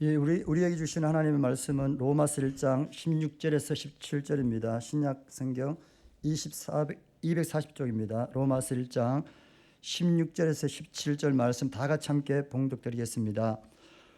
예, 우리에게 주신 하나님의 말씀은 로마서 1장 16절에서 17절입니다. 신약 성경 240쪽입니다. 로마서 1장 16절에서 17절 말씀 다 같이 함께 봉독드리겠습니다.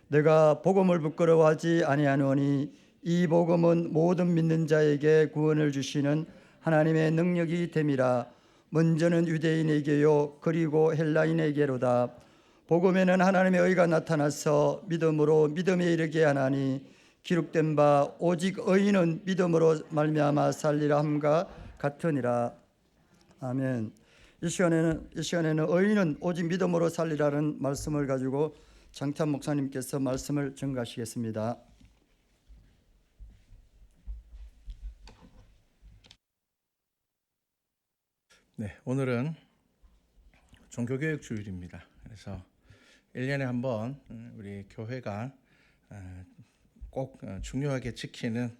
내가 복음을 부끄러워하지 아니하노니 이 복음은 모든 믿는 자에게 구원을 주시는 하나님의 능력이 됨이라. 먼저는 유대인에게요 그리고 헬라인에게로다. 복음에는 하나님의 의가 나타나서 믿음으로 믿음에 이르게 하나니 기록된 바 오직 의인은 믿음으로 말미암아 살리라 함과 같으니라. 아멘. 이 시간에는 의인은 오직 믿음으로 살리라는 말씀을 가지고 장태환 목사님께서 말씀을 증거하시겠습니다. 네, 오늘은 종교개혁 주일입니다. 그래서 1년에 한 번 우리 교회가 꼭 중요하게 지키는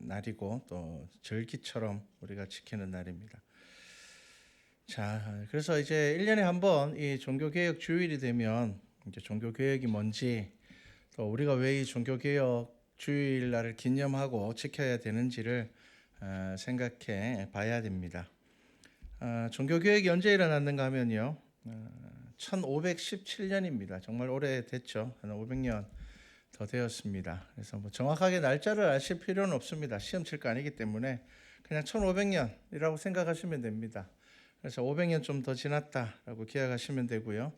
날이고 또 절기처럼 우리가 지키는 날입니다. 자, 그래서 이제 1년에 한 번 이 종교개혁 주일이 되면 이제 종교개혁이 뭔지 또 우리가 왜 이 종교개혁 주일날을 기념하고 지켜야 되는지를 생각해 봐야 됩니다. 종교개혁이 언제 일어났는가 하면요, 1517년입니다. 정말 오래됐죠. 한 500년 더 되었습니다. 그래서 뭐 정확하게 날짜를 아실 필요는 없습니다. 시험 칠 거 아니기 때문에 그냥 1500년이라고 생각하시면 됩니다. 그래서 500년 좀 더 지났다라고 기억하시면 되고요.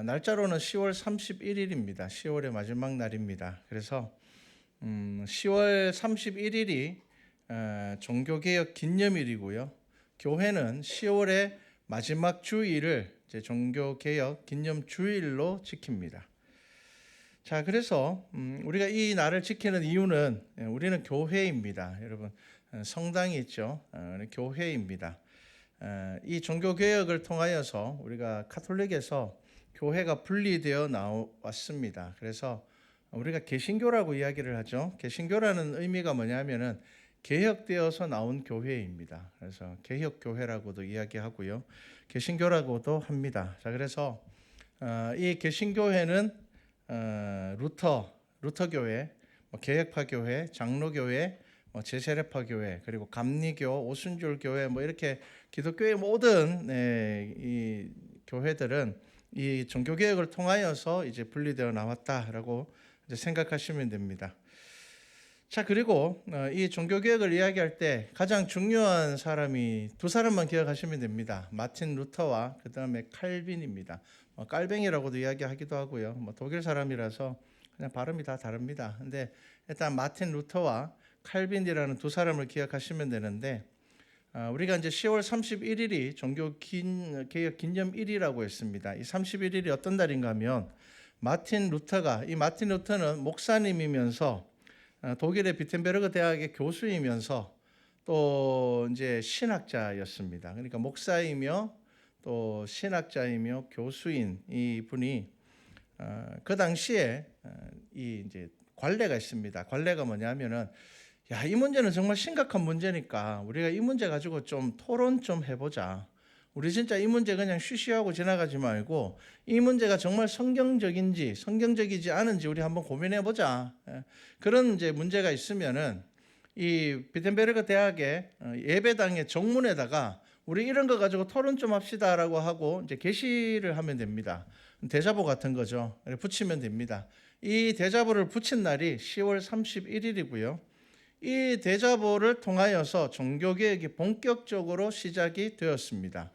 날짜로는 10월 31일입니다. 10월의 마지막 날입니다. 그래서 10월 31일이 종교개혁 기념일이고요. 교회는 10월의 마지막 주일을 이제 종교개혁 기념 주일로 지킵니다. 자, 그래서 우리가 이 날을 지키는 이유는 우리는 교회입니다. 여러분, 성당이 있죠. 교회입니다. 이 종교개혁을 통하여서 우리가 카톨릭에서 교회가 분리되어 나왔습니다. 그래서 우리가 개신교라고 이야기를 하죠. 개신교라는 의미가 뭐냐면은 개혁되어서 나온 교회입니다. 그래서 개혁교회라고도 이야기하고요, 개신교라고도 합니다. 자, 그래서 이 개신교회는 루터교회, 개혁파교회, 장로교회, 제세례파교회, 그리고 감리교, 오순절교회, 이렇게 기독교의 모든 이 교회들은 이 종교개혁을 통하여서 이제 분리되어 나왔다라고 이제 생각하시면 됩니다. 자, 그리고 이 종교개혁을 이야기할 때 가장 중요한 사람이 두 사람만 기억하시면 됩니다. 마틴 루터와 그 다음에 칼빈입니다. 깔뱅이라고도 이야기하기도 하고요. 독일 사람이라서 그냥 발음이 다 다릅니다. 근데 일단 마틴 루터와 칼빈이라는 두 사람을 기억하시면 되는데, 우리가 이제 10월 31일이 종교개혁 기념일이라고 했습니다. 이 31일이 어떤 날인가 하면 마틴 루터는 목사님이면서 독일의 비텐베르그 대학의 교수이면서 또 이제 신학자였습니다. 그러니까 목사이며 또 신학자이며 교수인 이 분이 그 당시에 이 이제 관례가 있습니다. 관례가 뭐냐면은, 이 문제는 정말 심각한 문제니까 우리가 이 문제 가지고 좀 토론 좀 해보자. 우리 진짜 이 문제 그냥 쉬쉬하고 지나가지 말고 이 문제가 정말 성경적인지 성경적이지 않은지 우리 한번 고민해보자. 그런 이제 문제가 있으면은 이 비텐베르그 대학의 예배당의 정문에다가 우리 이런 거 가지고 토론 좀 합시다라고 하고 이제 게시를 하면 됩니다. 대자보 같은 거죠. 붙이면 됩니다. 이 대자보를 붙인 날이 10월 31일이고요. 이 대자보를 통하여서 종교개혁이 본격적으로 시작이 되었습니다.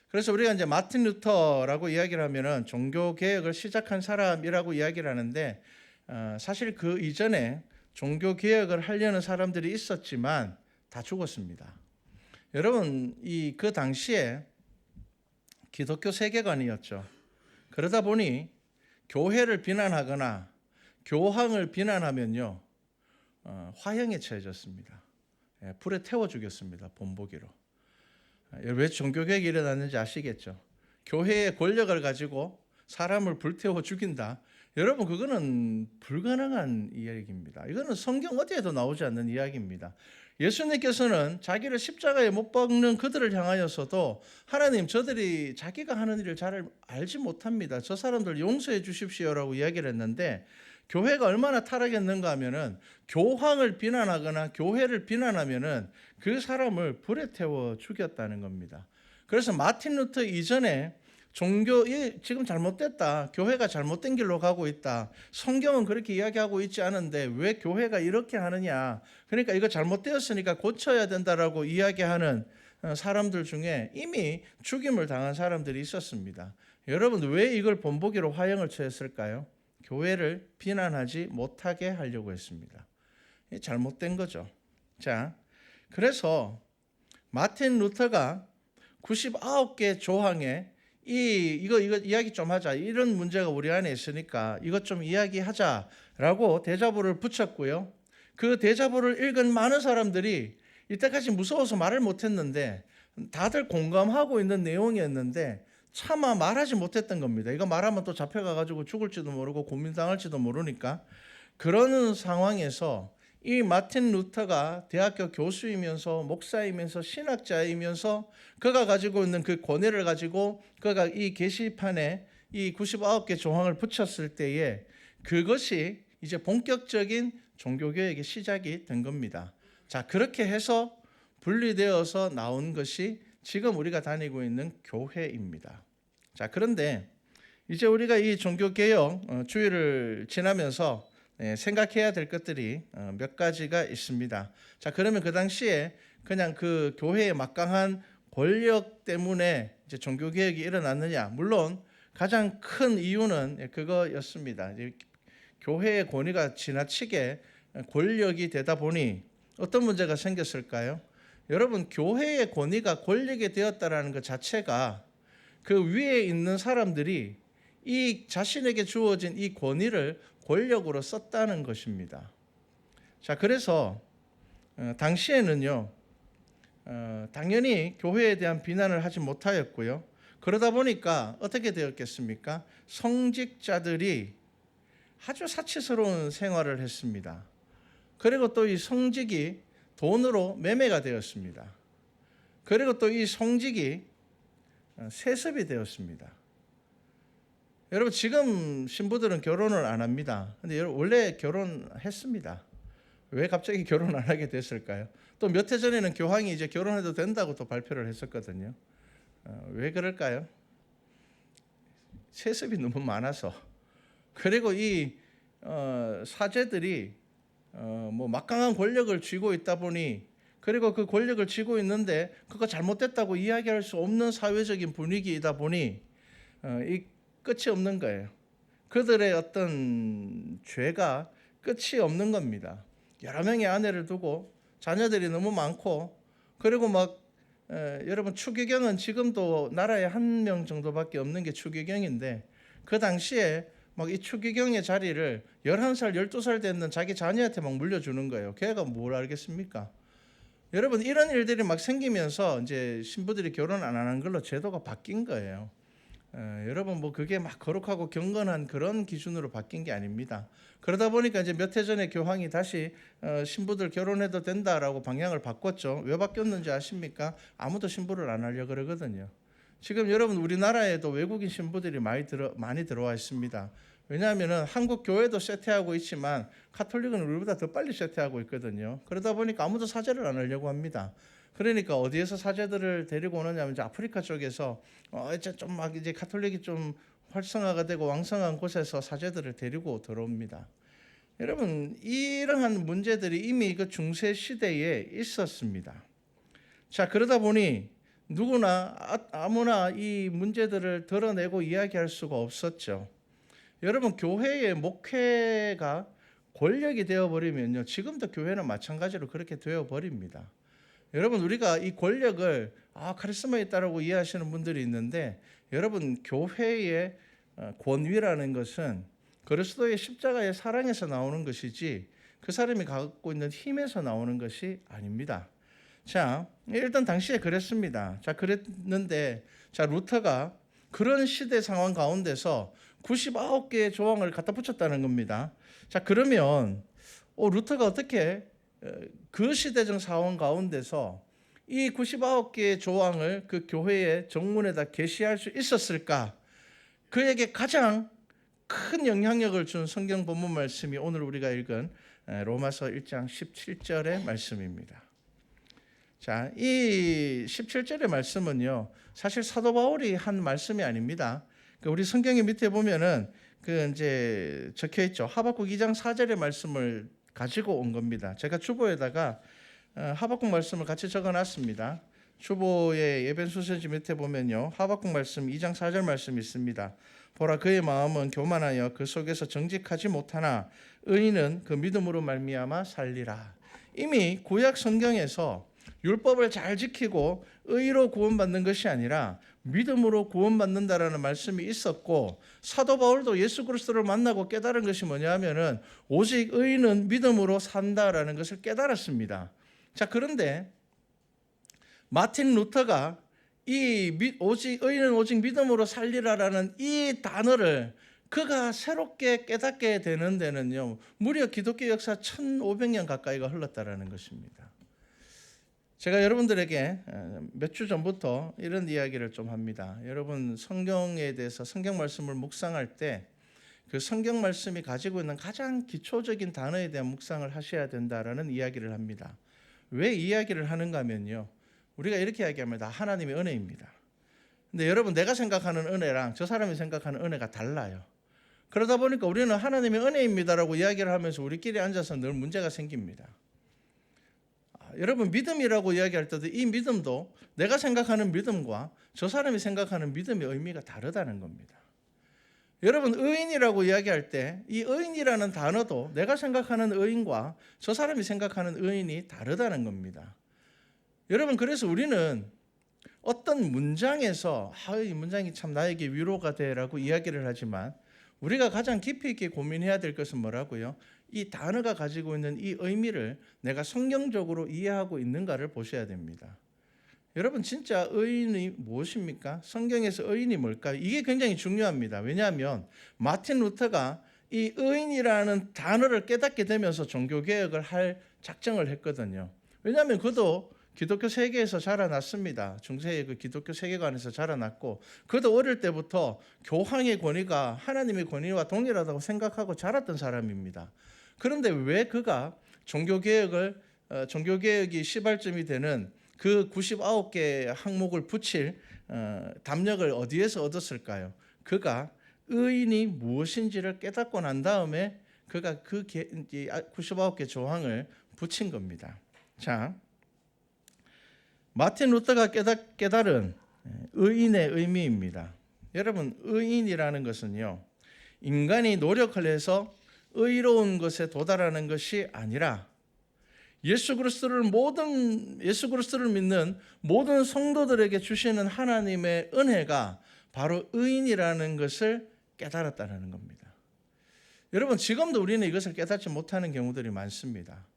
그래서 우리가 이제 마틴 루터라고 이야기를 하면은 종교개혁을 시작한 사람이라고 이야기를 하는데, 사실 그 이전에 종교개혁을 하려는 사람들이 있었지만 다 죽었습니다. 여러분, 그 당시에 기독교 세계관이었죠. 그러다 보니 교회를 비난하거나 교황을 비난하면요, 화형에 처해졌습니다. 불에 태워 죽였습니다. 본보기로. 왜 종교개혁이 일어났는지 아시겠죠? 교회의 권력을 가지고 사람을 불태워 죽인다. 여러분, 그거는 불가능한 이야기입니다. 이거는 성경 어디에도 나오지 않는 이야기입니다. 예수님께서는 자기를 십자가에 못 박는 그들을 향하여서도 하나님, 저들이 자기가 하는 일을 잘 알지 못합니다. 저 사람들 용서해 주십시오라고 이야기를 했는데, 교회가 얼마나 타락했는가 하면은 교황을 비난하거나 교회를 비난하면은 그 사람을 불에 태워 죽였다는 겁니다. 그래서 마틴 루터 이전에 지금 잘못됐다. 교회가 잘못된 길로 가고 있다. 성경은 그렇게 이야기하고 있지 않은데 왜 교회가 이렇게 하느냐. 그러니까 이거 잘못되었으니까 고쳐야 된다라고 이야기하는 사람들 중에 이미 죽임을 당한 사람들이 있었습니다. 여러분, 왜 이걸 본보기로 화형을 처했을까요? 교회를 비난하지 못하게 하려고 했습니다. 잘못된 거죠. 자, 그래서 마틴 루터가 99개 조항에 이거 이야기 좀 하자. 이런 문제가 우리 안에 있으니까 이것 좀 이야기하자라고 대자보를 붙였고요. 그 대자보를 읽은 많은 사람들이 이때까지 무서워서 말을 못했는데 다들 공감하고 있는 내용이었는데 차마 말하지 못했던 겁니다. 이거 말하면 또 잡혀가가지고 죽을지도 모르고 고민당할지도 모르니까. 그런 상황에서 이 마틴 루터가 대학교 교수이면서 목사이면서 신학자이면서 그가 가지고 있는 그 권위를 가지고 그가 이 게시판에 이 99개 조항을 붙였을 때에 그것이 이제 본격적인 종교개혁의 시작이 된 겁니다. 자, 그렇게 해서 분리되어서 나온 것이 지금 우리가 다니고 있는 교회입니다. 자, 그런데 이제 우리가 이 종교개혁 주일을 지나면서 생각해야 될 것들이 몇 가지가 있습니다. 자, 그러면 그 당시에 그냥 그 교회의 막강한 권력 때문에 이제 종교개혁이 일어났느냐? 물론 가장 큰 이유는 그거였습니다. 교회의 권위가 지나치게 권력이 되다 보니 어떤 문제가 생겼을까요? 여러분, 교회의 권위가 권력이 되었다라는 것 자체가 그 위에 있는 사람들이 이 자신에게 주어진 이 권위를 권력으로 썼다는 것입니다. 자, 그래서 당시에는요, 당연히 교회에 대한 비난을 하지 못하였고요. 그러다 보니까 어떻게 되었겠습니까? 성직자들이 아주 사치스러운 생활을 했습니다. 그리고 또 이 성직이 돈으로 매매가 되었습니다. 그리고 또 이 성직이 세습이 되었습니다. 여러분, 지금 신부들은 결혼을 안 합니다. 근데 원래 결혼했습니다. 왜 갑자기 결혼 안 하게 됐을까요? 또 몇 해 전에는 교황이 이제 결혼해도 된다고 또 발표를 했었거든요. 왜 그럴까요? 세습이 너무 많아서. 그리고 이 사제들이 뭐 막강한 권력을 쥐고 있다 보니, 그리고 그 권력을 쥐고 있는데 그거 잘못됐다고 이야기할 수 없는 사회적인 분위기이다 보니 이 끝이 없는 거예요. 그들의 어떤 죄가 끝이 없는 겁니다. 여러 명의 아내를 두고 자녀들이 너무 많고, 그리고 막 여러분, 추기경은 지금도 나라에 1명 정도밖에 없는 게 추기경인데, 그 당시에 막 이 추기경의 자리를 11살, 12살 됐는 자기 자녀한테 막 물려주는 거예요. 걔가 뭘 알겠습니까? 여러분, 이런 일들이 막 생기면서 이제 신부들이 결혼 안 하는 걸로 제도가 바뀐 거예요. 여러분, 뭐 그게 막 거룩하고 경건한 그런 기준으로 바뀐 게 아닙니다. 그러다 보니까 이제 몇 해 전에 교황이 다시 신부들 결혼해도 된다라고 방향을 바꿨죠. 왜 바뀌었는지 아십니까? 아무도 신부를 안 하려고 그러거든요. 지금 여러분, 우리나라에도 외국인 신부들이 많이 들어와 있습니다. 왜냐하면 한국 교회도 쇠퇴하고 있지만 가톨릭은 우리보다 더 빨리 쇠퇴하고 있거든요. 그러다 보니까 아무도 사제를 안 하려고 합니다. 그러니까 어디에서 사제들을 데리고 오느냐면 이제 아프리카 쪽에서 이제 좀 막 이제 가톨릭이 좀 활성화가 되고 왕성한 곳에서 사제들을 데리고 들어옵니다. 여러분, 이러한 문제들이 이미 그 중세 시대에 있었습니다. 자, 그러다 보니 누구나 아무나 이 문제들을 드러내고 이야기할 수가 없었죠. 여러분, 교회의 목회가 권력이 되어버리면요, 지금도 교회는 마찬가지로 그렇게 되어버립니다. 여러분, 우리가 이 권력을 카리스마 있다라고 이해하시는 분들이 있는데, 여러분, 교회의 권위라는 것은 그리스도의 십자가의 사랑에서 나오는 것이지 그 사람이 갖고 있는 힘에서 나오는 것이 아닙니다. 자, 일단 당시에 그랬습니다. 자, 그랬는데, 자, 루터가 그런 시대 상황 가운데서 99개의 조항을 갖다 붙였다는 겁니다. 자, 그러면 루터가 어떻게 그 시대적 상황 가운데서 이 99개의 조항을 그 교회의 정문에다 게시할 수 있었을까? 그에게 가장 큰 영향력을 준 성경 본문 말씀이 오늘 우리가 읽은 로마서 1장 17절의 말씀입니다. 자, 이 17절의 말씀은요, 사실 사도 바울이 한 말씀이 아닙니다. 우리 성경의 밑에 보면은 이제 적혀 있죠. 하박국 2장 4절의 말씀을 가지고 온 겁니다. 제가 주보에다가 하박국 말씀을 같이 적어놨습니다. 주보의 예변수선지 밑에 보면요, 하박국 말씀 2장 4절 말씀이 있습니다. 보라, 그의 마음은 교만하여 그 속에서 정직하지 못하나 의인은 그 믿음으로 말미암아 살리라. 이미 구약 성경에서 율법을 잘 지키고 의로 구원받는 것이 아니라 믿음으로 구원받는다라는 말씀이 있었고, 사도 바울도 예수 그리스도를 만나고 깨달은 것이 뭐냐면은 오직 의인은 믿음으로 산다라는 것을 깨달았습니다. 자, 그런데 마틴 루터가 의인은 오직 믿음으로 살리라라는 이 단어를 그가 새롭게 깨닫게 되는 데는요, 무려 기독교 역사 1500년 가까이가 흘렀다라는 것입니다. 제가 여러분들에게 몇 주 전부터 이런 이야기를 좀 합니다. 여러분, 성경에 대해서 성경 말씀을 묵상할 때 그 성경 말씀이 가지고 있는 가장 기초적인 단어에 대한 묵상을 하셔야 된다라는 이야기를 합니다. 왜 이야기를 하는가 하면요, 우리가 이렇게 이야기합니다. 하나님의 은혜입니다. 근데 여러분, 내가 생각하는 은혜랑 저 사람이 생각하는 은혜가 달라요. 그러다 보니까 우리는 하나님의 은혜입니다라고 이야기를 하면서 우리끼리 앉아서 늘 문제가 생깁니다. 여러분, 믿음이라고 이야기할 때도 이 믿음도 내가 생각하는 믿음과 저 사람이 생각하는 믿음의 의미가 다르다는 겁니다. 여러분, 의인이라고 이야기할 때 이 의인이라는 단어도 내가 생각하는 의인과 저 사람이 생각하는 의인이 다르다는 겁니다. 여러분, 그래서 우리는 어떤 문장에서 이 문장이 참 나에게 위로가 돼라고 이야기를 하지만 우리가 가장 깊이 있게 고민해야 될 것은 뭐라고요? 이 단어가 가지고 있는 이 의미를 내가 성경적으로 이해하고 있는가를 보셔야 됩니다. 여러분, 진짜 의인이 무엇입니까? 성경에서 의인이 뭘까요? 이게 굉장히 중요합니다. 왜냐하면 마틴 루터가 이 의인이라는 단어를 깨닫게 되면서 종교개혁을 할 작정을 했거든요. 왜냐하면 그도 기독교 세계에서 자라났습니다. 중세의 그 기독교 세계관에서 자라났고, 그도 어릴 때부터 교황의 권위가 하나님의 권위와 동일하다고 생각하고 자랐던 사람입니다. 그런데 왜 그가 종교개혁이 시발점이 되는 그 99개 항목을 붙일 담력을 어디에서 얻었을까요? 그가 의인이 무엇인지를 깨닫고 난 다음에 그가 그 99개 조항을 붙인 겁니다. 자, 마틴 루터가 깨달은 의인의 의미입니다. 여러분, 의인이라는 것은요, 인간이 노력을 해서 의로운 것에 도달하는 것이 아니라 예수 그리스도를 믿는 모든 성도들에게 주시는 하나님의 은혜가 바로 의인이라는 것을 깨달았다는 겁니다. 여러분, 지금도 우리는 이것을 깨닫지 못하는 경우들이 많습니다.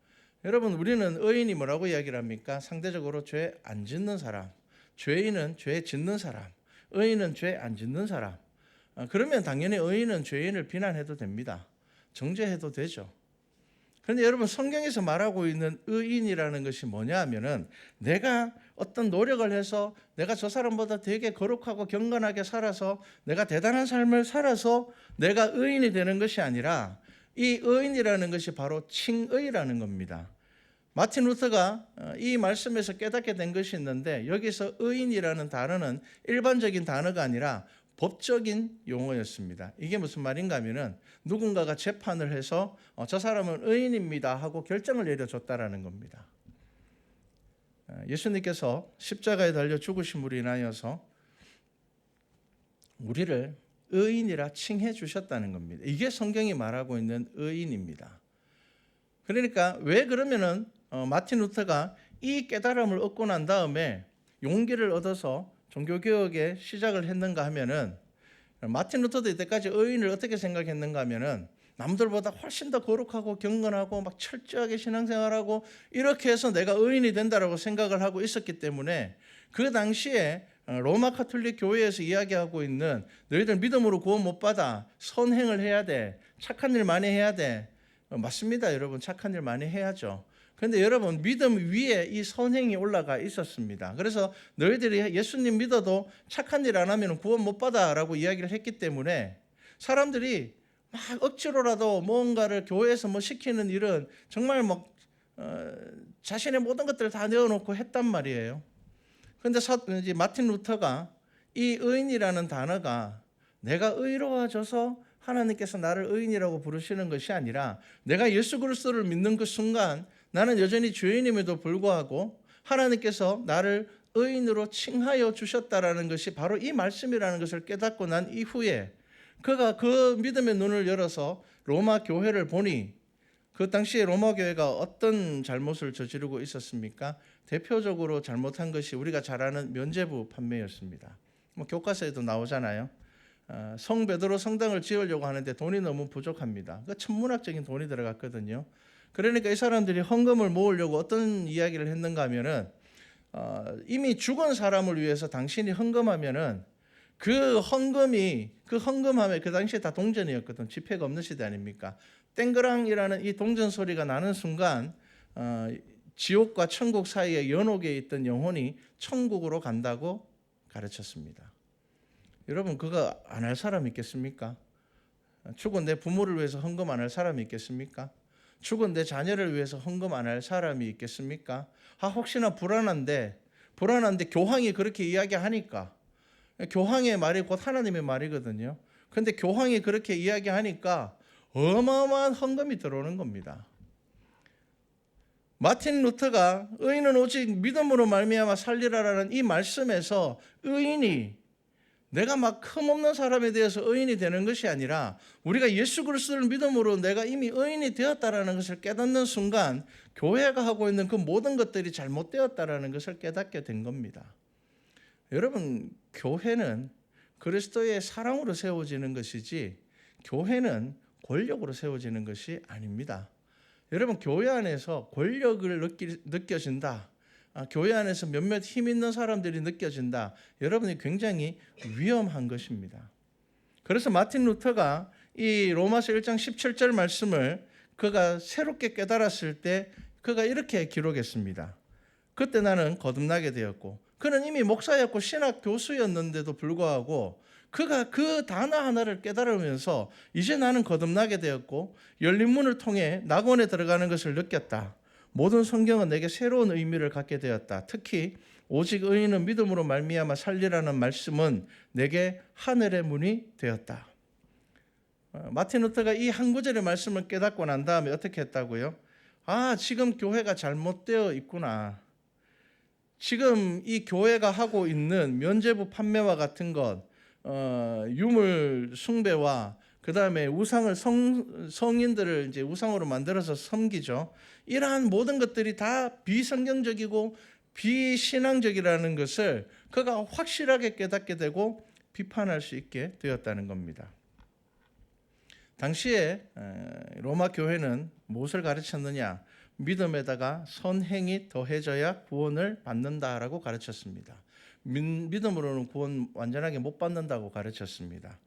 여러분, 우리는 의인이 뭐라고 이야기를 합니까? 상대적으로 죄 안 짓는 사람, 죄인은 죄 짓는 사람, 의인은 죄 안 짓는 사람. 그러면 당연히 의인은 죄인을 비난해도 됩니다. 정죄해도 되죠. 그런데 여러분, 성경에서 말하고 있는 의인이라는 것이 뭐냐 하면은 내가 어떤 노력을 해서 내가 저 사람보다 되게 거룩하고 경건하게 살아서 내가 대단한 삶을 살아서 내가 의인이 되는 것이 아니라 이 의인이라는 것이 바로 칭의라는 겁니다. 마틴 루터가 이 말씀에서 깨닫게 된 것이 있는데, 여기서 의인이라는 단어는 일반적인 단어가 아니라 법적인 용어였습니다. 이게 무슨 말인가 하면은 누군가가 재판을 해서 저 사람은 의인입니다 하고 결정을 내려줬다라는 겁니다. 예수님께서 십자가에 달려 죽으심으로 인하여서 우리를 의인이라 칭해 주셨다는 겁니다. 이게 성경이 말하고 있는 의인입니다. 그러니까 왜 그러면은 마틴 루터가 이 깨달음을 얻고 난 다음에 용기를 얻어서 종교개혁의 시작을 했는가 하면은, 마틴 루터도 이때까지 의인을 어떻게 생각했는가 하면은 남들보다 훨씬 더 거룩하고 경건하고 막 철저하게 신앙생활하고 이렇게 해서 내가 의인이 된다라고 생각을 하고 있었기 때문에 그 당시에 로마 카톨릭 교회에서 이야기하고 있는 너희들 믿음으로 구원 못 받아, 선행을 해야 돼, 착한 일 많이 해야 돼. 맞습니다, 여러분. 착한 일 많이 해야죠. 그런데 여러분, 믿음 위에 이 선행이 올라가 있었습니다. 그래서 너희들이 예수님 믿어도 착한 일 안 하면 구원 못 받아라고 이야기를 했기 때문에 사람들이 막 억지로라도 뭔가를 교회에서 뭐 시키는 일은 정말 막 자신의 모든 것들을 다 내어놓고 했단 말이에요. 그런데 이제 마틴 루터가 이 의인이라는 단어가 내가 의로워져서 하나님께서 나를 의인이라고 부르시는 것이 아니라 내가 예수 그리스도를 믿는 그 순간 나는 여전히 죄인임에도 불구하고 하나님께서 나를 의인으로 칭하여 주셨다라는 것이 바로 이 말씀이라는 것을 깨닫고 난 이후에 그가 그 믿음의 눈을 열어서 로마 교회를 보니 그 당시에 로마 교회가 어떤 잘못을 저지르고 있었습니까? 대표적으로 잘못한 것이 우리가 잘 아는 면죄부 판매였습니다. 뭐 교과서에도 나오잖아요. 성 베드로 성당을 지으려고 하는데 돈이 너무 부족합니다. 그 천문학적인 돈이 들어갔거든요. 그러니까 이 사람들이 헌금을 모으려고 어떤 이야기를 했는가 하면은 이미 죽은 사람을 위해서 당신이 헌금하면은 그 헌금함에 그 당시에 다 동전이었거든. 지폐가 없는 시대 아닙니까? 땡그랑이라는 이 동전 소리가 나는 순간 지옥과 천국 사이에 연옥에 있던 영혼이 천국으로 간다고 가르쳤습니다. 여러분 그거 안 할 사람 있겠습니까? 죽은 내 부모를 위해서 헌금 안 할 사람이 있겠습니까? 죽은 내 자녀를 위해서 헌금 안 할 사람이 있겠습니까? 혹시나 불안한데 교황이 그렇게 이야기하니까, 교황의 말이 곧 하나님의 말이거든요. 그런데 교황이 그렇게 이야기하니까 어마어마한 헌금이 들어오는 겁니다. 마틴 루터가 의인은 오직 믿음으로 말미암아 살리라라는 이 말씀에서 의인이 내가 막 흠없는 사람에 대해서 의인이 되는 것이 아니라 우리가 예수 그리스도를 믿음으로 내가 이미 의인이 되었다라는 것을 깨닫는 순간 교회가 하고 있는 그 모든 것들이 잘못되었다라는 것을 깨닫게 된 겁니다. 여러분, 교회는 그리스도의 사랑으로 세워지는 것이지 교회는 권력으로 세워지는 것이 아닙니다. 여러분, 교회 안에서 권력을 느껴진다. 교회 안에서 몇몇 힘 있는 사람들이 느껴진다. 여러분이 굉장히 위험한 것입니다. 그래서 마틴 루터가 이 로마서 1장 17절 말씀을 그가 새롭게 깨달았을 때 그가 이렇게 기록했습니다. 그때 나는 거듭나게 되었고, 그는 이미 목사였고 신학 교수였는데도 불구하고 그가 그 단어 하나를 깨달으면서 이제 나는 거듭나게 되었고 열린 문을 통해 낙원에 들어가는 것을 느꼈다. 모든 성경은 내게 새로운 의미를 갖게 되었다. 특히 오직 의인은 믿음으로 말미암아 살리라는 말씀은 내게 하늘의 문이 되었다. 마틴 루터가 이 한 구절의 말씀을 깨닫고 난 다음에 어떻게 했다고요? 지금 교회가 잘못되어 있구나. 지금 이 교회가 하고 있는 면죄부 판매와 같은 것, 유물 숭배와 그 다음에 우상을 성인들을 이제 우상으로 만들어서 섬기죠. 이러한 모든 것들이 다 비성경적이고 비신앙적이라는 것을 그가 확실하게 깨닫게 되고 비판할 수 있게 되었다는 겁니다. 당시에 로마 교회는 무엇을 가르쳤느냐? 믿음에다가 선행이 더해져야 구원을 받는다라고 가르쳤습니다. 믿음으로는 구원 완전하게 못 받는다고 가르쳤습니다.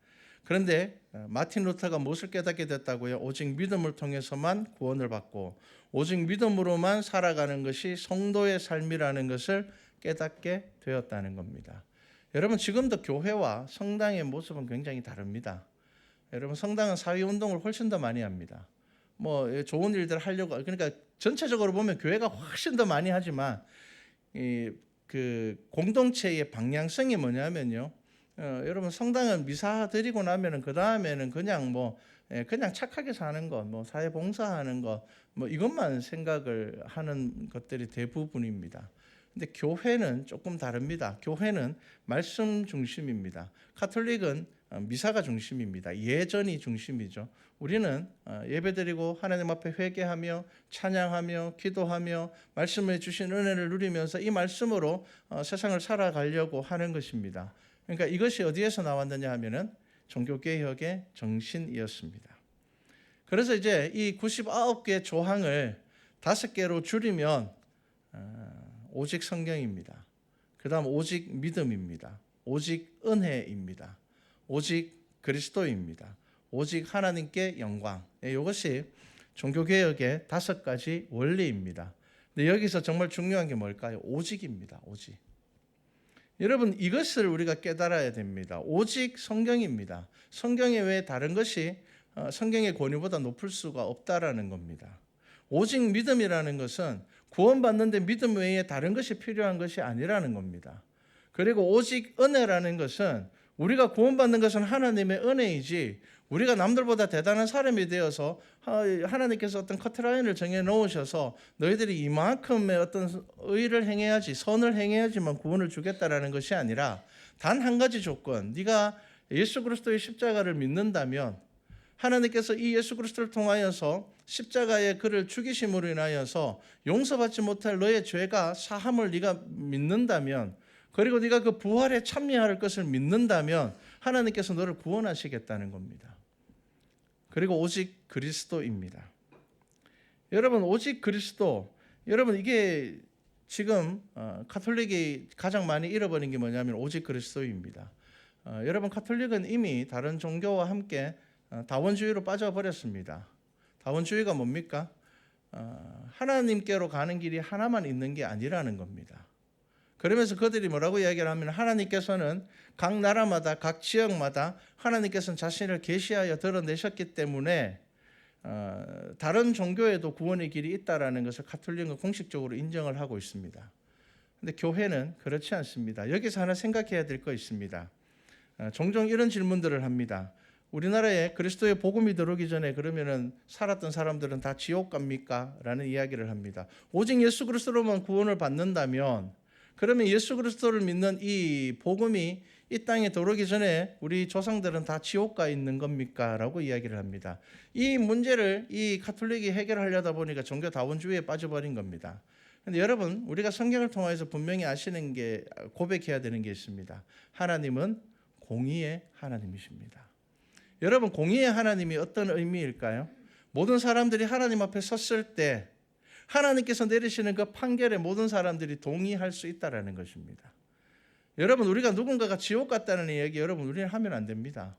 그런데 마틴 루터가 무엇을 깨닫게 됐다고요? 오직 믿음을 통해서만 구원을 받고 오직 믿음으로만 살아가는 것이 성도의 삶이라는 것을 깨닫게 되었다는 겁니다. 여러분, 지금도 교회와 성당의 모습은 굉장히 다릅니다. 여러분, 성당은 사회운동을 훨씬 더 많이 합니다. 뭐 좋은 일들 하려고, 그러니까 전체적으로 보면 교회가 훨씬 더 많이 하지만 그 공동체의 방향성이 뭐냐면요. 여러분, 성당은 미사 드리고 나면은 그 다음에는 그냥 그냥 착하게 사는 것, 사회 봉사하는 것, 이것만 생각을 하는 것들이 대부분입니다. 근데 교회는 조금 다릅니다. 교회는 말씀 중심입니다. 가톨릭은 미사가 중심입니다. 예전이 중심이죠. 우리는 예배드리고 하나님 앞에 회개하며 찬양하며 기도하며 말씀해 주신 은혜를 누리면서 이 말씀으로 세상을 살아가려고 하는 것입니다. 그러니까 이것이 어디에서 나왔느냐 하면은 종교개혁의 정신이었습니다. 그래서 이제 이 99개 조항을 5개로 줄이면 오직 성경입니다. 그 다음 오직 믿음입니다. 오직 은혜입니다. 오직 그리스도입니다. 오직 하나님께 영광. 이것이 종교개혁의 5가지 원리입니다. 근데 여기서 정말 중요한 게 뭘까요? 오직입니다. 오직. 여러분, 이것을 우리가 깨달아야 됩니다. 오직 성경입니다. 성경에 외에 다른 것이 성경의 권위보다 높을 수가 없다라는 겁니다. 오직 믿음이라는 것은 구원받는데 믿음 외에 다른 것이 필요한 것이 아니라는 겁니다. 그리고 오직 은혜라는 것은 우리가 구원받는 것은 하나님의 은혜이지 우리가 남들보다 대단한 사람이 되어서 하나님께서 어떤 커트라인을 정해 놓으셔서 너희들이 이만큼의 어떤 의를 행해야지, 선을 행해야지만 구원을 주겠다라는 것이 아니라 단 한 가지 조건, 네가 예수 그리스도의 십자가를 믿는다면 하나님께서 이 예수 그리스도를 통하여서 십자가의 그를 죽이심으로 인하여서 용서받지 못할 너의 죄가 사함을 네가 믿는다면, 그리고 네가 그 부활에 참여할 것을 믿는다면 하나님께서 너를 구원하시겠다는 겁니다. 그리고 오직 그리스도입니다. 여러분, 오직 그리스도, 여러분 이게 지금 가톨릭이 가장 많이 잃어버린 게 뭐냐면 오직 그리스도입니다. 여러분, 가톨릭은 이미 다른 종교와 함께 다원주의로 빠져버렸습니다. 다원주의가 뭡니까? 하나님께로 가는 길이 하나만 있는 게 아니라는 겁니다. 그러면서 그들이 뭐라고 이야기를 하면 하나님께서는 각 나라마다 각 지역마다 하나님께서는 자신을 계시하여 드러내셨기 때문에 다른 종교에도 구원의 길이 있다라는 것을 가톨릭은 공식적으로 인정을 하고 있습니다. 그런데 교회는 그렇지 않습니다. 여기서 하나 생각해야 될 거 있습니다. 종종 이런 질문들을 합니다. 우리나라에 그리스도의 복음이 들어오기 전에 그러면은 살았던 사람들은 다 지옥 갑니까? 라는 이야기를 합니다. 오직 예수 그리스도로만 구원을 받는다면 그러면 예수 그리스도를 믿는 이 복음이 이 땅에 들어오기 전에 우리 조상들은 다 지옥 가 있는 겁니까? 라고 이야기를 합니다. 이 문제를 이 가톨릭이 해결하려다 보니까 종교 다원주의에 빠져버린 겁니다. 그런데 여러분, 우리가 성경을 통해서 분명히 아시는 게, 고백해야 되는 게 있습니다. 하나님은 공의의 하나님이십니다. 여러분, 공의의 하나님이 어떤 의미일까요? 모든 사람들이 하나님 앞에 섰을 때 하나님께서 내리시는 그 판결에 모든 사람들이 동의할 수 있다라는 것입니다. 여러분, 우리가 누군가가 지옥 갔다는 이야기 여러분 우리는 하면 안 됩니다.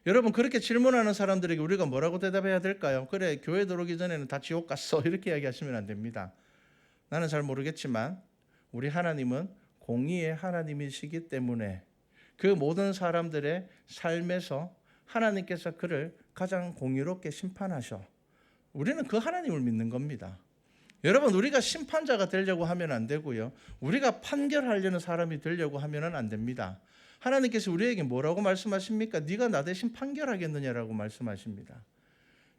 여러분, 그렇게 질문하는 사람들에게 우리가 뭐라고 대답해야 될까요? 그래, 교회 들어오기 전에는 다 지옥 갔어, 이렇게 이야기하시면 안 됩니다. 나는 잘 모르겠지만 우리 하나님은 공의의 하나님이시기 때문에 그 모든 사람들의 삶에서 하나님께서 그를 가장 공의롭게 심판하셔. 우리는 그 하나님을 믿는 겁니다. 여러분, 우리가 심판자가 되려고 하면 안 되고요. 우리가 판결하려는 사람이 되려고 하면 안 됩니다. 하나님께서 우리에게 뭐라고 말씀하십니까? 네가 나 대신 판결하겠느냐라고 말씀하십니다.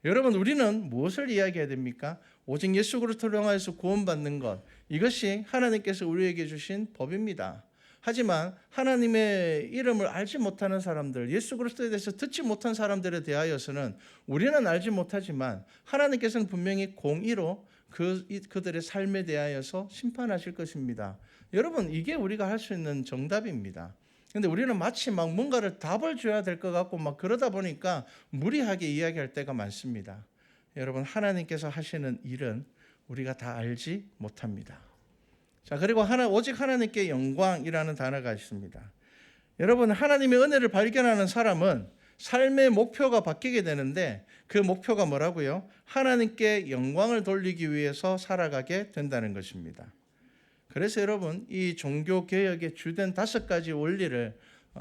여러분, 우리는 무엇을 이야기해야 됩니까? 오직 예수 그리스도를 통하여서 구원받는 것, 이것이 하나님께서 우리에게 주신 법입니다. 하지만 하나님의 이름을 알지 못하는 사람들, 예수 그리스도에 대해서 듣지 못한 사람들에 대하여서는 우리는 알지 못하지만 하나님께서는 분명히 공의로 그들의 삶에 대하여서 심판하실 것입니다. 여러분, 이게 우리가 할 수 있는 정답입니다. 그런데 우리는 마치 막 뭔가를 답을 줘야 될 것 같고 막 그러다 보니까 무리하게 이야기할 때가 많습니다. 여러분, 하나님께서 하시는 일은 우리가 다 알지 못합니다. 자, 그리고 오직 하나님께 영광이라는 단어가 있습니다. 여러분, 하나님의 은혜를 발견하는 사람은 삶의 목표가 바뀌게 되는데 그 목표가 뭐라고요? 하나님께 영광을 돌리기 위해서 살아가게 된다는 것입니다. 그래서 여러분, 이 종교개혁의 주된 5가지 원리를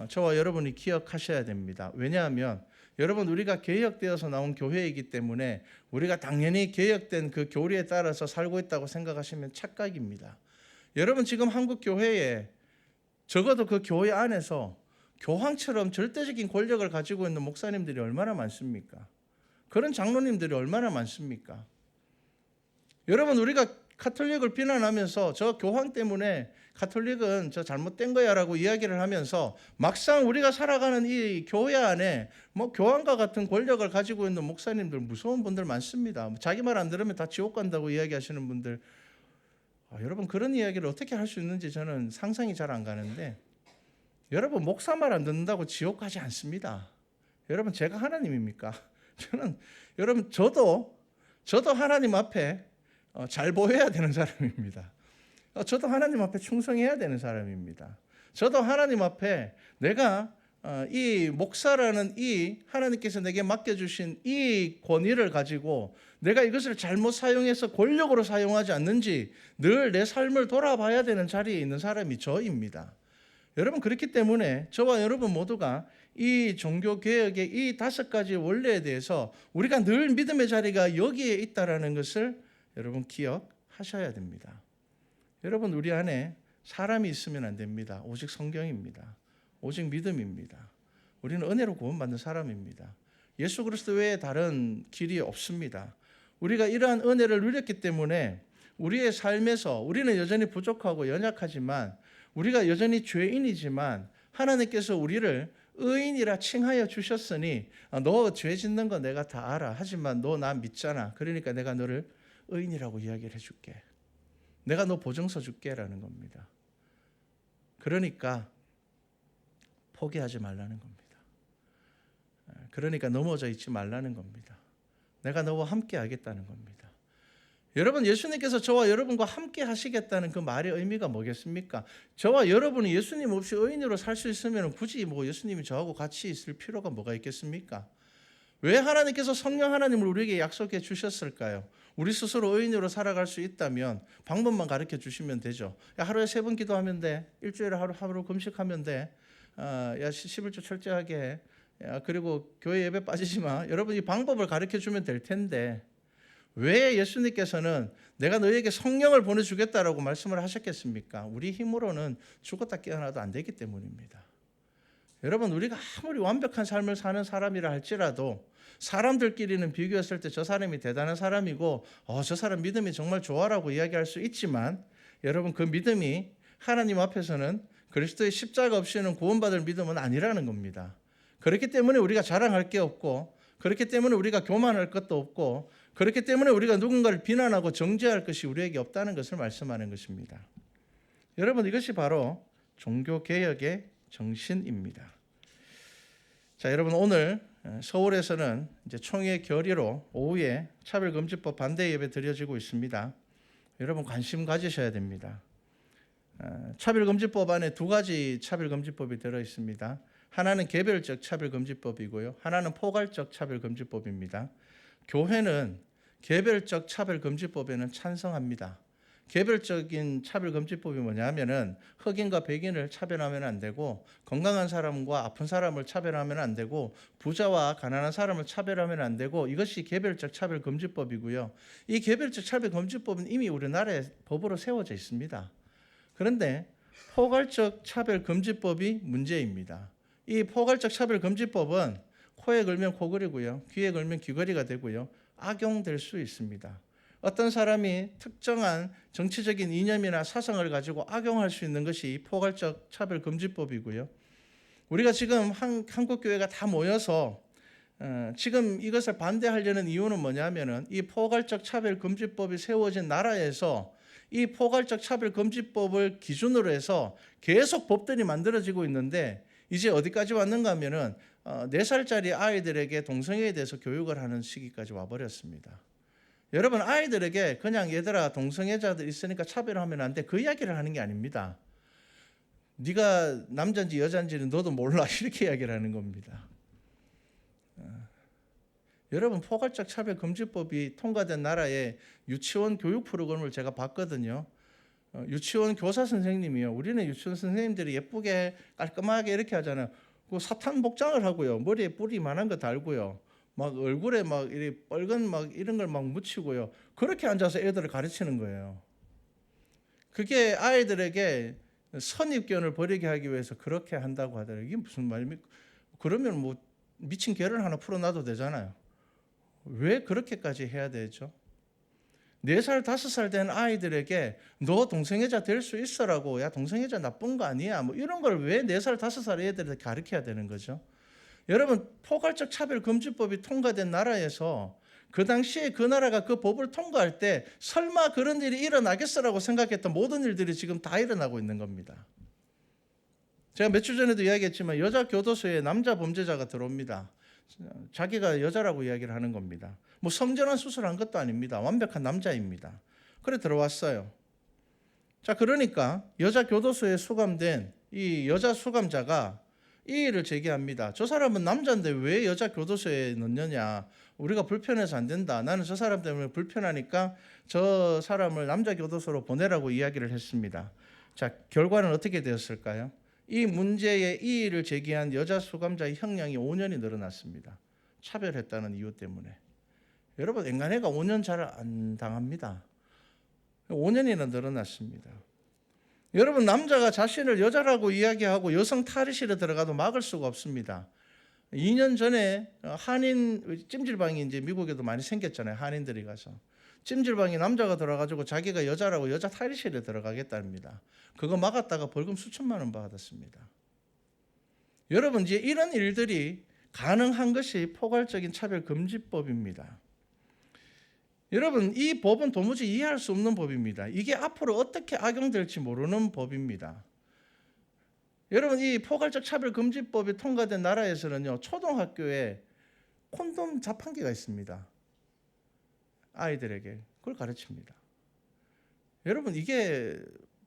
저와 여러분이 기억하셔야 됩니다. 왜냐하면 여러분, 우리가 개혁되어서 나온 교회이기 때문에 우리가 당연히 개혁된 그 교리에 따라서 살고 있다고 생각하시면 착각입니다. 여러분, 지금 한국 교회에 적어도 그 교회 안에서 교황처럼 절대적인 권력을 가지고 있는 목사님들이 얼마나 많습니까? 그런 장로님들이 얼마나 많습니까? 여러분, 우리가 가톨릭을 비난하면서 저 교황 때문에 가톨릭은 저 잘못된 거야 라고 이야기를 하면서 막상 우리가 살아가는 이 교회 안에 뭐 교황과 같은 권력을 가지고 있는 목사님들, 무서운 분들 많습니다. 자기 말 안 들으면 다 지옥 간다고 이야기하시는 분들, 여러분, 그런 이야기를 어떻게 할 수 있는지 저는 상상이 잘 안 가는데, 여러분, 목사 말 안 듣는다고 지옥 가지 않습니다. 여러분, 제가 하나님입니까? 여러분, 저도 하나님 앞에 잘 보여야 되는 사람입니다. 저도 하나님 앞에 충성해야 되는 사람입니다. 저도 하나님 앞에 내가 이 목사라는 이 하나님께서 내게 맡겨주신 이 권위를 가지고 내가 이것을 잘못 사용해서 권력으로 사용하지 않는지 늘 내 삶을 돌아봐야 되는 자리에 있는 사람이 저입니다. 여러분, 그렇기 때문에 저와 여러분 모두가 이 종교 개혁의 이 5가지 원리에 대해서 우리가 늘 믿음의 자리가 여기에 있다라는 것을 여러분 기억하셔야 됩니다. 여러분, 우리 안에 사람이 있으면 안 됩니다. 오직 성경입니다. 오직 믿음입니다. 우리는 은혜로 구원받는 사람입니다. 예수 그리스도 외에 다른 길이 없습니다. 우리가 이러한 은혜를 누렸기 때문에 우리의 삶에서 우리는 여전히 부족하고 연약하지만, 우리가 여전히 죄인이지만 하나님께서 우리를 의인이라 칭하여 주셨으니, 너 죄 짓는 거 내가 다 알아. 하지만 너 나 믿잖아. 그러니까 내가 너를 의인이라고 이야기를 해줄게. 내가 너 보증서 줄게라는 겁니다. 그러니까 포기하지 말라는 겁니다. 그러니까 넘어져 있지 말라는 겁니다. 내가 너와 함께 하겠다는 겁니다. 여러분, 예수님께서 저와 여러분과 함께 하시겠다는 그 말의 의미가 뭐겠습니까? 저와 여러분이 예수님 없이 의인으로 살 수 있으면 굳이 예수님이 저하고 같이 있을 필요가 뭐가 있겠습니까? 왜 하나님께서 성령 하나님을 우리에게 약속해 주셨을까요? 우리 스스로 의인으로 살아갈 수 있다면 방법만 가르쳐 주시면 되죠. 야, 하루에 3번 기도하면 돼. 일주일에 하루 금식하면 돼. 야, 11조 철저하게 해. 야, 그리고 교회 예배 빠지지 마. 여러분, 이 방법을 가르쳐 주면 될 텐데 왜 예수님께서는 내가 너희에게 성령을 보내주겠다라고 말씀을 하셨겠습니까? 우리 힘으로는 죽었다 깨어나도 안 되기 때문입니다. 여러분, 우리가 아무리 완벽한 삶을 사는 사람이라 할지라도 사람들끼리는 비교했을 때 저 사람이 대단한 사람이고 저 사람 믿음이 정말 좋아라고 이야기할 수 있지만, 여러분, 그 믿음이 하나님 앞에서는 그리스도의 십자가 없이는 구원받을 믿음은 아니라는 겁니다. 그렇기 때문에 우리가 자랑할 게 없고, 그렇기 때문에 우리가 교만할 것도 없고, 그렇기 때문에 우리가 누군가를 비난하고 정죄할 것이 우리에게 없다는 것을 말씀하는 것입니다. 여러분, 이것이 바로 종교개혁의 정신입니다. 자, 여러분, 오늘 서울에서는 이제 총회 결의로 오후에 차별금지법 반대 예배 드려지고 있습니다. 여러분, 관심 가지셔야 됩니다. 차별금지법 안에 2가지 차별금지법이 들어 있습니다. 하나는 개별적 차별금지법이고요. 하나는 포괄적 차별금지법입니다. 교회는 개별적 차별금지법에는 찬성합니다. 개별적인 차별금지법이 뭐냐면은 흑인과 백인을 차별하면 안 되고, 건강한 사람과 아픈 사람을 차별하면 안 되고, 부자와 가난한 사람을 차별하면 안 되고, 이것이 개별적 차별금지법이고요. 이 개별적 차별금지법은 이미 우리나라에 법으로 세워져 있습니다. 그런데 포괄적 차별금지법이 문제입니다. 이 포괄적 차별금지법은 코에 걸면 코걸이고요, 귀에 걸면 귀걸이가 되고요, 악용될 수 있습니다. 어떤 사람이 특정한 정치적인 이념이나 사상을 가지고 악용할 수 있는 것이 포괄적 차별금지법이고요. 우리가 지금 한국교회가 다 모여서 지금 이것을 반대하려는 이유는 뭐냐면은 이 포괄적 차별금지법이 세워진 나라에서 이 포괄적 차별금지법을 기준으로 해서 계속 법들이 만들어지고 있는데, 이제 어디까지 왔는가 하면은 4살짜리 아이들에게 동성애에 대해서 교육을 하는 시기까지 와버렸습니다. 여러분, 아이들에게 그냥 얘들아 동성애자들 있으니까 차별하면 안 돼, 그 이야기를 하는 게 아닙니다. 네가 남자인지 여자인지는 너도 몰라, 이렇게 이야기를 하는 겁니다. 여러분, 포괄적 차별금지법이 통과된 나라의 유치원 교육 프로그램을 제가 봤거든요. 유치원 교사 선생님이요, 우리는 유치원 선생님들이 예쁘게 깔끔하게 이렇게 하잖아요. 그 사탄 복장을 하고요, 머리에 뿔이 이만한 거 달고요, 막 얼굴에 막 이렇게 빨간 막 이런 걸 막 묻히고요, 그렇게 앉아서 애들을 가르치는 거예요. 그게 아이들에게 선입견을 버리게 하기 위해서 그렇게 한다고 하더라고요. 이게 무슨 말입니까? 그러면 뭐 미친 개를 하나 풀어놔도 되잖아요. 왜 그렇게까지 해야 되죠? 4살, 5살 된 아이들에게 너 동성애자 될 수 있어라고, 야 동성애자 나쁜 거 아니야, 뭐 이런 걸 왜 4살, 5살 애들한테 가르쳐야 되는 거죠? 여러분, 포괄적 차별금지법이 통과된 나라에서 그 당시에 그 나라가 그 법을 통과할 때 설마 그런 일이 일어나겠어라고 생각했던 모든 일들이 지금 다 일어나고 있는 겁니다. 제가 몇 주 전에도 이야기했지만 여자 교도소에 남자 범죄자가 들어옵니다. 자기가 여자라고 이야기를 하는 겁니다. 뭐 성전환 수술한 것도 아닙니다. 완벽한 남자입니다. 그래 들어왔어요. 자, 그러니까 여자 교도소에 수감된 이 여자 수감자가 이 일을 제기합니다. 저 사람은 남자인데 왜 여자 교도소에 넣느냐, 우리가 불편해서 안 된다, 나는 저 사람 때문에 불편하니까 저 사람을 남자 교도소로 보내라고 이야기를 했습니다. 자, 결과는 어떻게 되었을까요? 이 문제에 이의를 제기한 여자 수감자의 형량이 5년이 늘어났습니다. 차별했다는 이유 때문에. 여러분, 앵간애가 5년 잘 안 당합니다. 5년이나 늘어났습니다. 여러분, 남자가 자신을 여자라고 이야기하고 여성 탈의실에 들어가도 막을 수가 없습니다. 2년 전에 한인 찜질방이 이제 미국에도 많이 생겼잖아요. 한인들이 가서 찜질방에 남자가 들어가지고 자기가 여자라고 여자 탈의실에 들어가겠답니다. 그거 막았다가 벌금 수천만 원 받았습니다. 여러분, 이제 이런 일들이 가능한 것이 포괄적인 차별금지법입니다. 여러분, 이 법은 도무지 이해할 수 없는 법입니다. 이게 앞으로 어떻게 악용될지 모르는 법입니다. 여러분, 이 포괄적 차별금지법이 통과된 나라에서는요, 초등학교에 콘돔 자판기가 있습니다. 아이들에게 그걸 가르칩니다. 여러분, 이게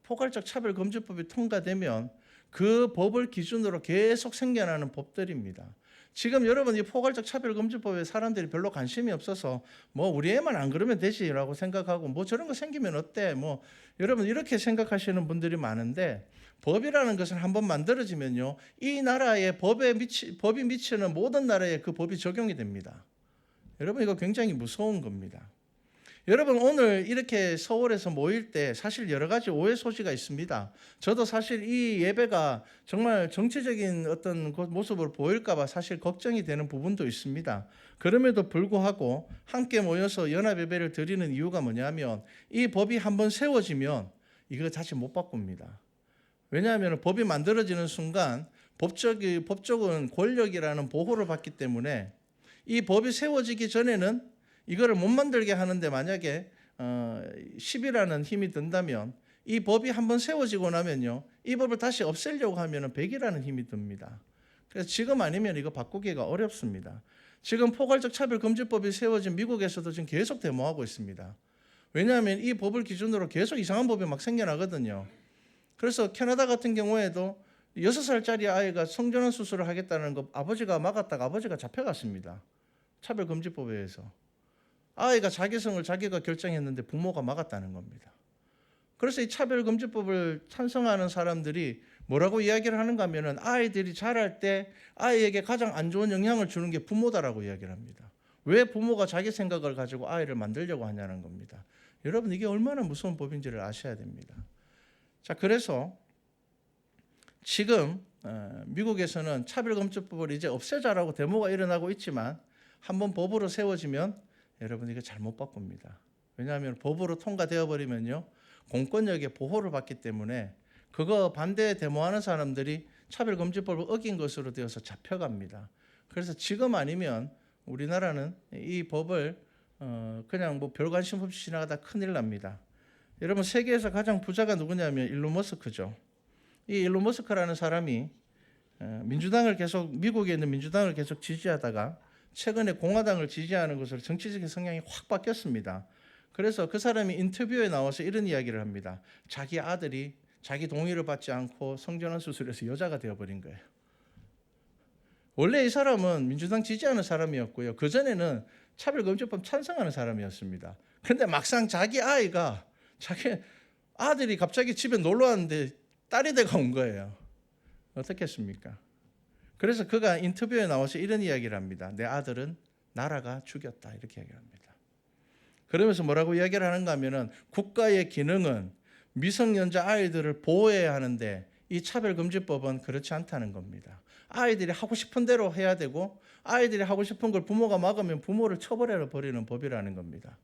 포괄적 차별금지법이 통과되면 그 법을 기준으로 계속 생겨나는 법들입니다. 지금 여러분, 이 포괄적 차별금지법에 사람들이 별로 관심이 없어서 뭐 우리 애만 안 그러면 되지라고 생각하고 뭐 저런 거 생기면 어때? 뭐 여러분, 이렇게 생각하시는 분들이 많은데, 법이라는 것은 한번 만들어지면요, 이 나라의 법이 미치는 모든 나라에 그 법이 적용이 됩니다. 여러분, 이거 굉장히 무서운 겁니다. 여러분, 오늘 이렇게 서울에서 모일 때 사실 여러 가지 오해 소지가 있습니다. 저도 사실 이 예배가 정말 정치적인 어떤 모습을 보일까 봐 사실 걱정이 되는 부분도 있습니다. 그럼에도 불구하고 함께 모여서 연합 예배를 드리는 이유가 뭐냐면, 이 법이 한번 세워지면 이거 다시 못 바꿉니다. 왜냐하면 법이 만들어지는 순간 법적은 권력이라는 보호를 받기 때문에 이 법이 세워지기 전에는 이거를 못 만들게 하는데, 만약에 10이라는 힘이 든다면 이 법이 한번 세워지고 나면요, 이 법을 다시 없애려고 하면 100이라는 힘이 듭니다. 그래서 지금 아니면 이거 바꾸기가 어렵습니다. 지금 포괄적 차별금지법이 세워진 미국에서도 지금 계속 데모하고 있습니다. 왜냐하면 이 법을 기준으로 계속 이상한 법이 막 생겨나거든요. 그래서 캐나다 같은 경우에도 6살짜리 아이가 성전환 수술을 하겠다는 거 아버지가 막았다가 아버지가 잡혀갔습니다. 차별금지법에 의해서. 아이가 자기성을 자기가 결정했는데 부모가 막았다는 겁니다. 그래서 이 차별금지법을 찬성하는 사람들이 뭐라고 이야기를 하는가 하면은, 아이들이 자랄 때 아이에게 가장 안 좋은 영향을 주는 게 부모다라고 이야기를 합니다. 왜 부모가 자기 생각을 가지고 아이를 만들려고 하냐는 겁니다. 여러분, 이게 얼마나 무서운 법인지를 아셔야 됩니다. 자, 그래서 지금 미국에서는 차별금지법을 이제 없애자라고 데모가 일어나고 있지만, 한번 법으로 세워지면 여러분, 이거 잘못 바꿉니다. 왜냐하면 법으로 통과되어 버리면요, 공권력의 보호를 받기 때문에 그거 반대 데모하는 사람들이 차별금지법을 어긴 것으로 되어서 잡혀갑니다. 그래서 지금 아니면 우리나라는 이 법을 그냥 뭐 별 관심 없이 지나가다 큰일 납니다. 여러분, 세계에서 가장 부자가 누구냐면 일론 머스크죠. 이 일론 머스크라는 사람이 미국에 있는 민주당을 계속 지지하다가 최근에 공화당을 지지하는 것으로 정치적인 성향이 확 바뀌었습니다. 그래서 그 사람이 인터뷰에 나와서 이런 이야기를 합니다. 자기 아들이 자기 동의를 받지 않고 성전환 수술해서 여자가 되어버린 거예요. 원래 이 사람은 민주당 지지하는 사람이었고요, 그전에는 차별금지법 찬성하는 사람이었습니다. 그런데 막상 자기 아들이 갑자기 집에 놀러 왔는데 딸이 돼가 온 거예요. 어떻겠습니까? 그래서 그가 인터뷰에 나와서 이런 이야기를 합니다. 내 아들은 나라가 죽였다, 이렇게 이야기합니다. 그러면서 뭐라고 이야기를 하는가 하면은, 국가의 기능은 미성년자 아이들을 보호해야 하는데 이 차별금지법은 그렇지 않다는 겁니다. 아이들이 하고 싶은 대로 해야 되고, 아이들이 하고 싶은 걸 부모가 막으면 부모를 처벌해 버리는 법이라는 겁니다.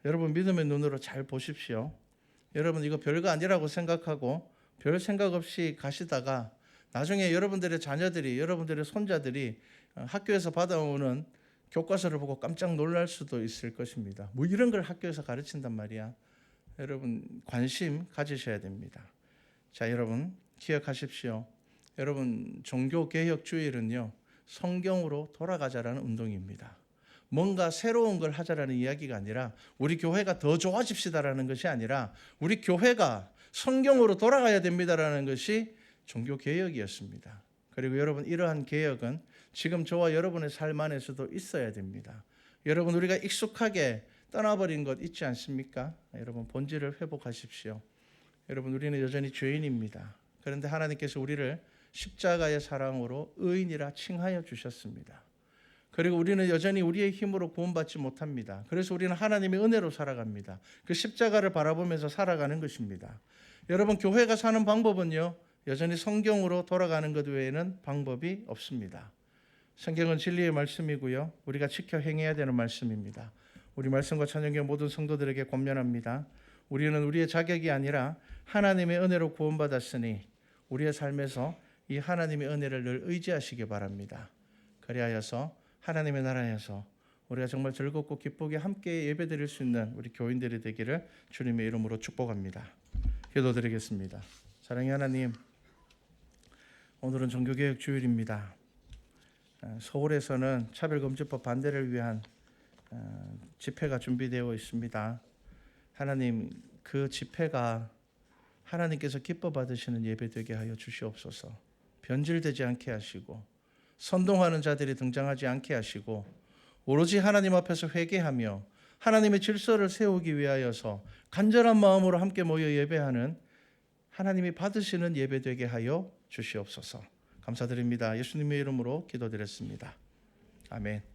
여러분, 믿음의 눈으로 잘 보십시오. 여러분, 이거 별거 아니라고 생각하고 별 생각 없이 가시다가 나중에 여러분들의 자녀들이, 여러분들의 손자들이 학교에서 받아오는 교과서를 보고 깜짝 놀랄 수도 있을 것입니다. 뭐 이런 걸 학교에서 가르친단 말이야. 여러분, 관심 가지셔야 됩니다. 자, 여러분 기억하십시오. 여러분, 종교개혁주일은요, 성경으로 돌아가자라는 운동입니다. 뭔가 새로운 걸 하자라는 이야기가 아니라, 우리 교회가 더 좋아집시다라는 것이 아니라, 우리 교회가 성경으로 돌아가야 됩니다라는 것이 종교개혁이었습니다. 그리고 여러분, 이러한 개혁은 지금 저와 여러분의 삶 안에서도 있어야 됩니다. 여러분, 우리가 익숙하게 떠나버린 것 있지 않습니까? 여러분, 본질을 회복하십시오. 여러분, 우리는 여전히 죄인입니다. 그런데 하나님께서 우리를 십자가의 사랑으로 의인이라 칭하여 주셨습니다. 그리고 우리는 여전히 우리의 힘으로 구원받지 못합니다. 그래서 우리는 하나님의 은혜로 살아갑니다. 그 십자가를 바라보면서 살아가는 것입니다. 여러분, 교회가 사는 방법은요, 여전히 성경으로 돌아가는 것 외에는 방법이 없습니다. 성경은 진리의 말씀이고요, 우리가 지켜 행해야 되는 말씀입니다. 우리 말씀과 찬양교회 모든 성도들에게 권면합니다. 우리는 우리의 자격이 아니라 하나님의 은혜로 구원받았으니 우리의 삶에서 이 하나님의 은혜를 늘 의지하시기 바랍니다. 그리하여서 하나님의 나라에서 우리가 정말 즐겁고 기쁘게 함께 예배드릴 수 있는 우리 교인들이 되기를 주님의 이름으로 축복합니다. 기도드리겠습니다. 사랑의 하나님, 오늘은 종교개혁 주일입니다. 서울에서는 차별금지법 반대를 위한 집회가 준비되어 있습니다. 하나님, 그 집회가 하나님께서 기뻐 받으시는 예배 되게 하여 주시옵소서. 변질되지 않게 하시고 선동하는 자들이 등장하지 않게 하시고 오로지 하나님 앞에서 회개하며 하나님의 질서를 세우기 위하여서 간절한 마음으로 함께 모여 예배하는 하나님이 받으시는 예배 되게 하여 주시옵소서. 감사드립니다. 예수님의 이름으로 기도드렸습니다. 아멘.